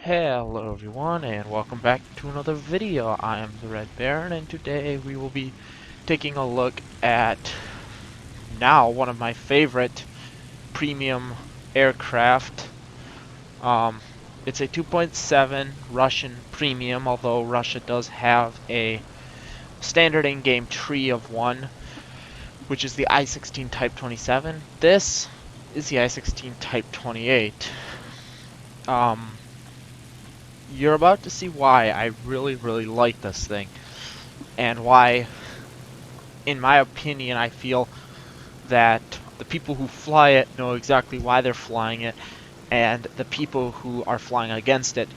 Hello everyone and welcome back to another video. I am the Red Baron and today we will be taking a look at now one of my favorite premium aircraft. Um, it's a 2.7 Russian premium, although Russia does have a standard in-game tree of one, which is the I-16 Type 27. This is the I-16 Type 28. You're about to see why I really like this thing, and why, in my opinion, I feel that the people who fly it know exactly why they're flying it, and the people who are flying against it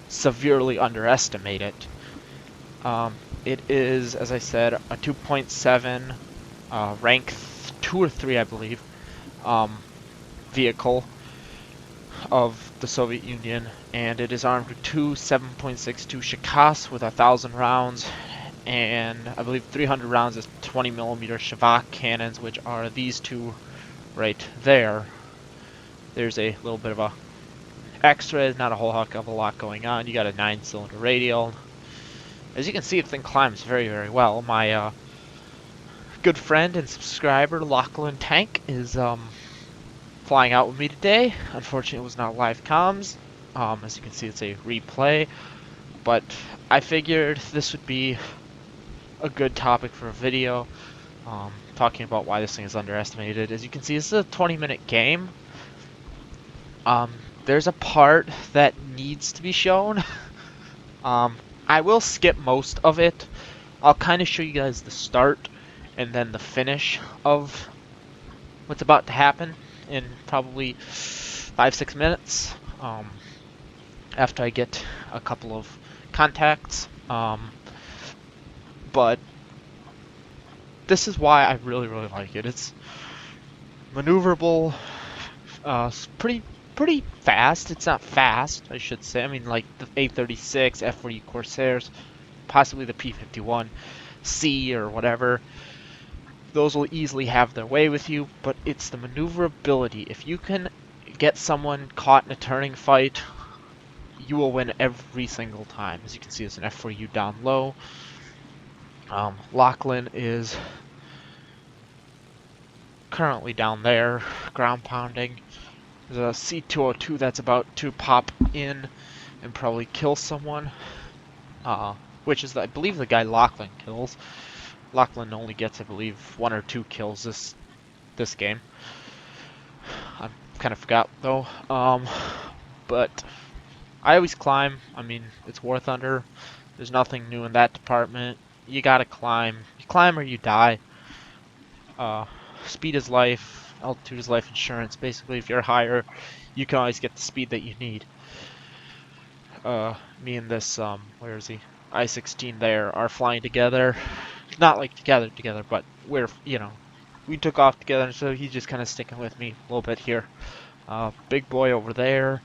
severely underestimate it. It is, as I said, a 2.7 rank 2 or 3, I believe, vehicle of the Soviet Union, and it is armed with two 7.62 Shikas with 1,000 rounds, and I believe 300 rounds of 20mm Shavak cannons, which are these two right there. There's a little bit of a extra, not a whole heck of a lot going on. You got a 9-cylinder radial. As you can see, the thing climbs very well. My good friend and subscriber Lachlan Tank is flying out with me today. Unfortunately, it was not live comms. As you can see, it's a replay, but I figured this would be a good topic for a video, talking about why this thing is underestimated. As you can see, this is a 20-minute game. There's a part that needs to be shown. I will skip most of it. I'll kind of show you guys the start and then the finish of what's about to happen in probably 5-6 minutes, after I get a couple of contacts. But this is why I really like it. It's maneuverable, pretty fast. It's not fast, I should say. I mean, like the A-36, F-40 Corsairs, possibly the P-51C or whatever. Those will easily have their way with you, but it's the maneuverability. If you can get someone caught in a turning fight, you will win every single time. As you can see, it's an F-4U down low. Lachlan is currently down there, ground pounding. There's a C-202 that's about to pop in and probably kill someone, which is, I believe, the guy Lachlan kills. Lachlan only gets, I believe, 1 or 2 kills this game. I kind of forgot though. But I always climb. I mean, it's War Thunder. There's nothing new in that department. You gotta climb. You climb or you die. Speed is life. Altitude is life insurance. Basically, if you're higher, you can always get the speed that you need. Me and this, where is he? I-16 there are flying together. Not like together, but we're, we took off together, so he's just kind of sticking with me a little bit here. Big boy over there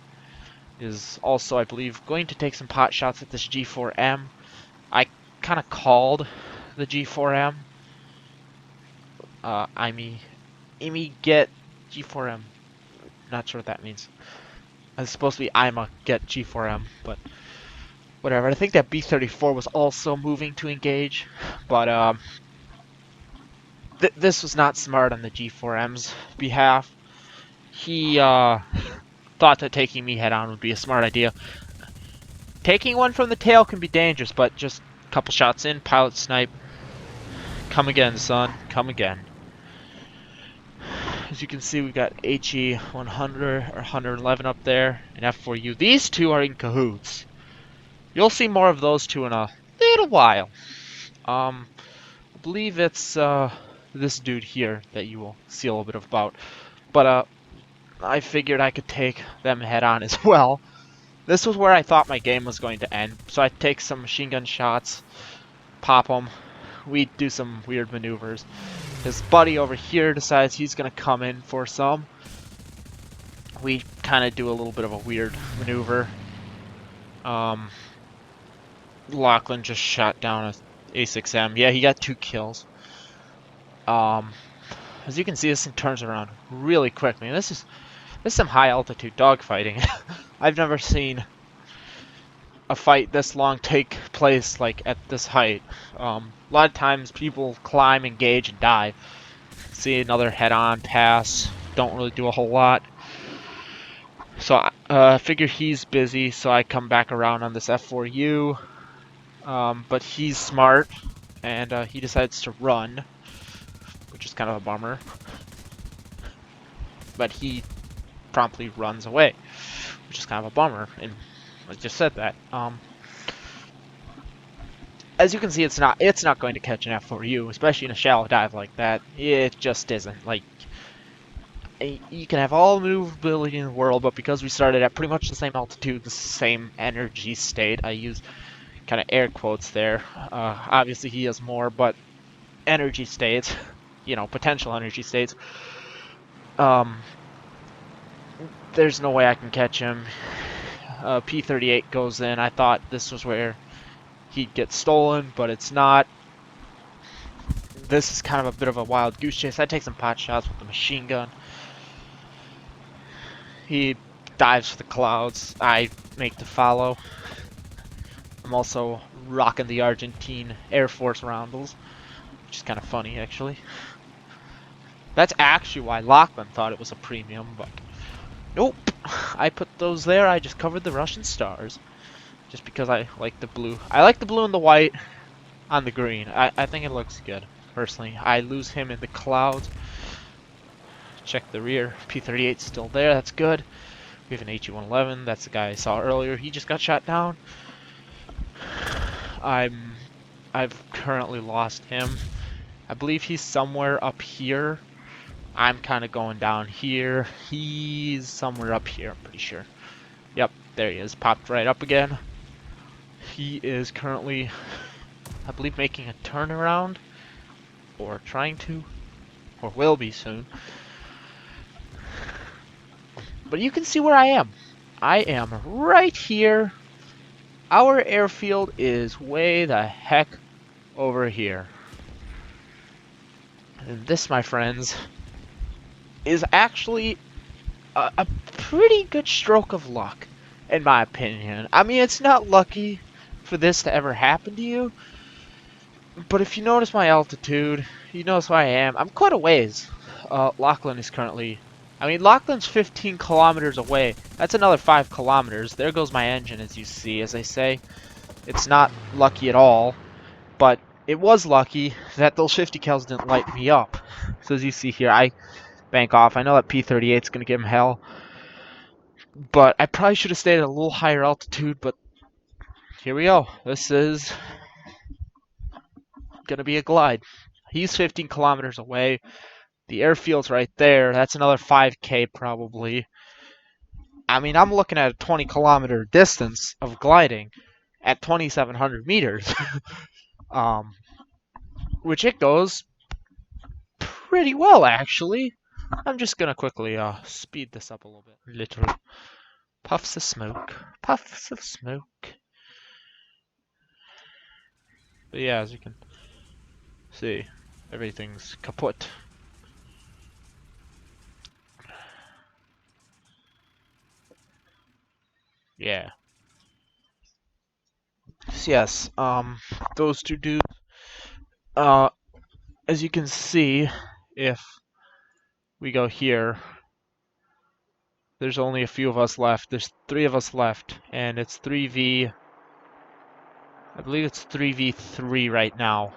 is also, I believe, going to take some pot shots at this G4M. I kind of called the G4M. Imi get G4M. Not sure what that means. It's supposed to be Ima get G4M, but whatever. I think that B-34 was also moving to engage, but this was not smart on the G4M's behalf. He thought that taking me head on would be a smart idea. Taking one from the tail can be dangerous, but just a couple shots in, pilot snipe. Come again, son. Come again. As you can see, we got HE 100 or 111 up there, and F4U. These two are in cahoots. You'll see more of those two in a little while. I believe it's this dude here that you will see a little bit about. But I figured I could take them head on as well. This was where I thought my game was going to end. So I take some machine gun shots, pop them. We do some weird maneuvers. His buddy over here decides he's going to come in for some. We kind of do a little bit of a weird maneuver. Lachlan just shot down a A6M. Yeah, he got 2 kills. As you can see, this thing turns around really quickly. This is some high altitude dogfighting. I've never seen a fight this long take place like at this height. A lot of times people climb, engage, and die. See another head-on pass. Don't really do a whole lot. So I figure he's busy, so I come back around on this F4U. But he's smart, and he decides to run, which is kind of a bummer. But he promptly runs away, which is kind of a bummer. And I just said that. As you can see, it's not going to catch an F4U, especially in a shallow dive like that. It just isn't. Like, you can have all the maneuverability in the world, but because we started at pretty much the same altitude, the same energy state, I use kind of air quotes there. Obviously, he has more, but energy states, potential energy states. There's no way I can catch him. P-38 goes in. I thought this was where he'd get stolen, but it's not. This is kind of a bit of a wild goose chase. I take some pot shots with the machine gun. He dives for the clouds. I make the follow. I'm also rocking the Argentine Air Force roundels, which is kind of funny, actually. That's actually why Lachlan thought it was a premium, but nope. I put those there. I just covered the Russian stars, just because I like the blue. I like the blue and the white on the green. I think it looks good, personally. I lose him in the clouds. Check the rear. P-38's still there. That's good. We have an HE-111. That's the guy I saw earlier. He just got shot down. I've currently lost him. I believe he's somewhere up here. I'm kind of going down here. He's somewhere up here, I'm pretty sure. Yep, there he is. Popped right up again. He is currently, I believe, making a turnaround. Or trying to. Or will be soon. But you can see where I am. I am right here. Our airfield is way the heck over here. And this, my friends, is actually a pretty good stroke of luck, in my opinion. I mean, it's not lucky for this to ever happen to you, but if you notice my altitude, you notice where I am. I'm quite a ways. Lachlan is currently... Lachlan's 15 kilometers away. That's another 5 kilometers. There goes my engine, as you see. As I say, it's not lucky at all, but it was lucky that those 50 cals didn't light me up. So as you see here, I bank off. I know that P-38 is going to give him hell, but I probably should have stayed at a little higher altitude, but here we go. This is going to be a glide. He's 15 kilometers away. The airfield's right there. That's another 5K probably. I'm looking at a 20-kilometer distance of gliding at 2,700 meters. Which it goes pretty well, actually. I'm just going to quickly speed this up a little bit. Literal puffs of smoke. Puffs of smoke. But yeah, as you can see, everything's kaput. Yeah. So yes, those two dudes, as you can see, if we go here, there's only a few of us left. There's 3 of us left, and it's 3v, I believe it's 3v3 right now.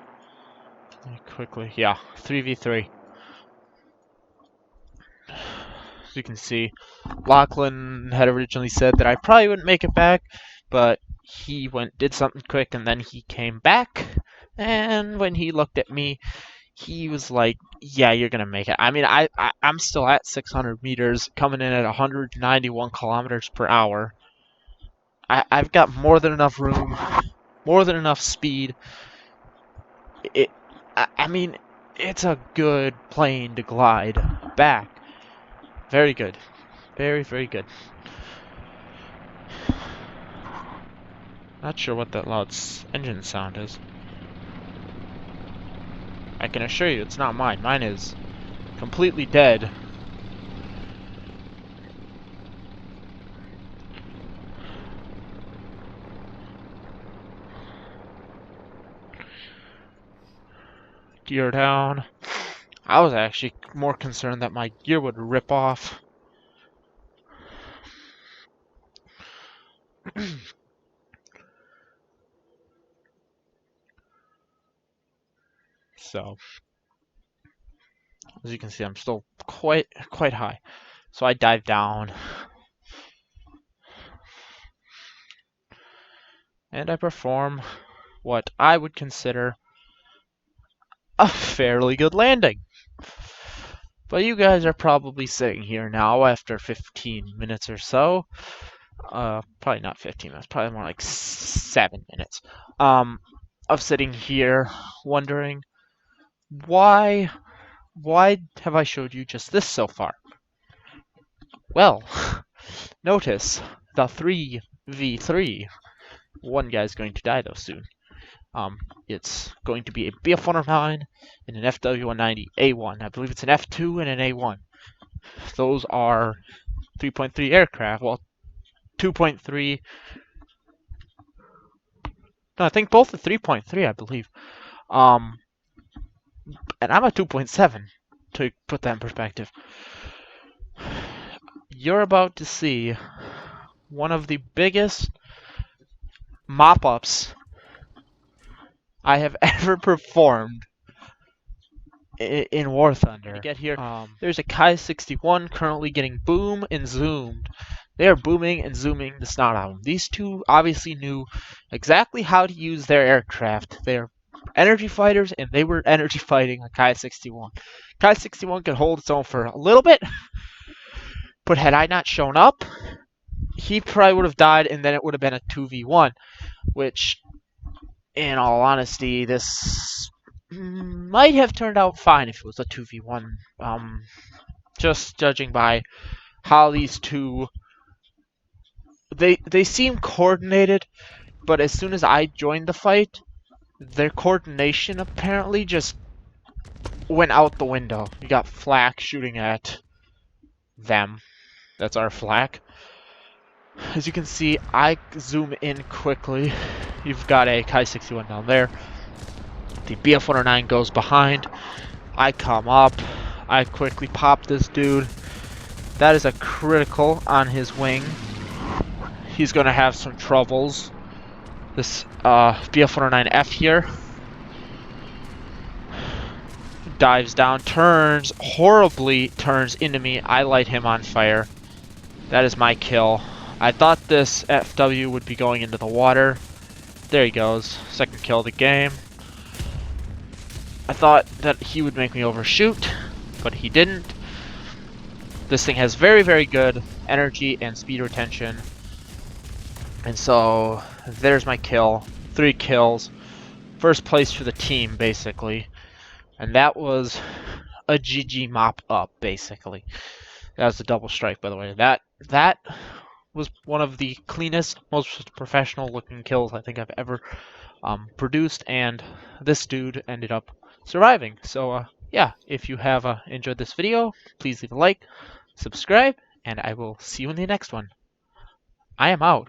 Quickly, yeah, 3v3. As you can see, Lachlan had originally said that I probably wouldn't make it back, but he did something quick, and then he came back, and when he looked at me, he was like, yeah, you're gonna make it. I'm still at 600 meters, coming in at 191 kilometers per hour. I've got more than enough room, more than enough speed. It's a good plane to glide back. Very good. Very, very good. Not sure what that loud engine sound is. I can assure you it's not mine. Mine is completely dead. gear down. I was actually more concerned that my gear would rip off. So, as you can see, I'm still quite high. So I dive down, and I perform what I would consider a fairly good landing. But you guys are probably sitting here now after 15 minutes or so. Probably not 15 minutes, probably more like 7 minutes. Of sitting here wondering why have I showed you just this so far? Well, notice the 3v3. One guy's going to die though soon. It's going to be a BF-109 and an FW-190 A1. I believe it's an F2 and an A1. Those are 3.3 aircraft. Well, 2.3. No, I think both are 3.3, I believe. And I'm a 2.7, to put that in perspective. You're about to see one of the biggest mop-ups I have ever performed in War Thunder. Get here. There's a I-16 currently getting boom and zoomed. They are booming and zooming the snot out of them. These two obviously knew exactly how to use their aircraft. They're energy fighters, and they were energy fighting a I-16. I-16 could hold its own for a little bit, but had I not shown up, he probably would have died, and then it would have been a 2v1, which, in all honesty, this might have turned out fine if it was a 2v1. Just judging by how these two, they seem coordinated, but as soon as I joined the fight, their coordination apparently just went out the window. You got flak shooting at them. That's our flak. As you can see, I zoom in quickly. You've got a I-61 down there. The BF-109 goes behind. I come up. I quickly pop this dude. That is a critical on his wing. He's going to have some troubles. This BF-109F here dives down, turns into me. I light him on fire. That is my kill. I thought this FW would be going into the water. There he goes. Second kill of the game. I thought that he would make me overshoot, but he didn't. This thing has very, very good energy and speed retention. And so, there's my kill. 3 kills. First place for the team, basically. And that was a GG mop up, basically. That was a double strike, by the way. That was one of the cleanest, most professional looking kills I think I've ever produced, and this dude ended up surviving. So yeah, if you have enjoyed this video, please leave a like, subscribe, and I will see you in the next one. I am out.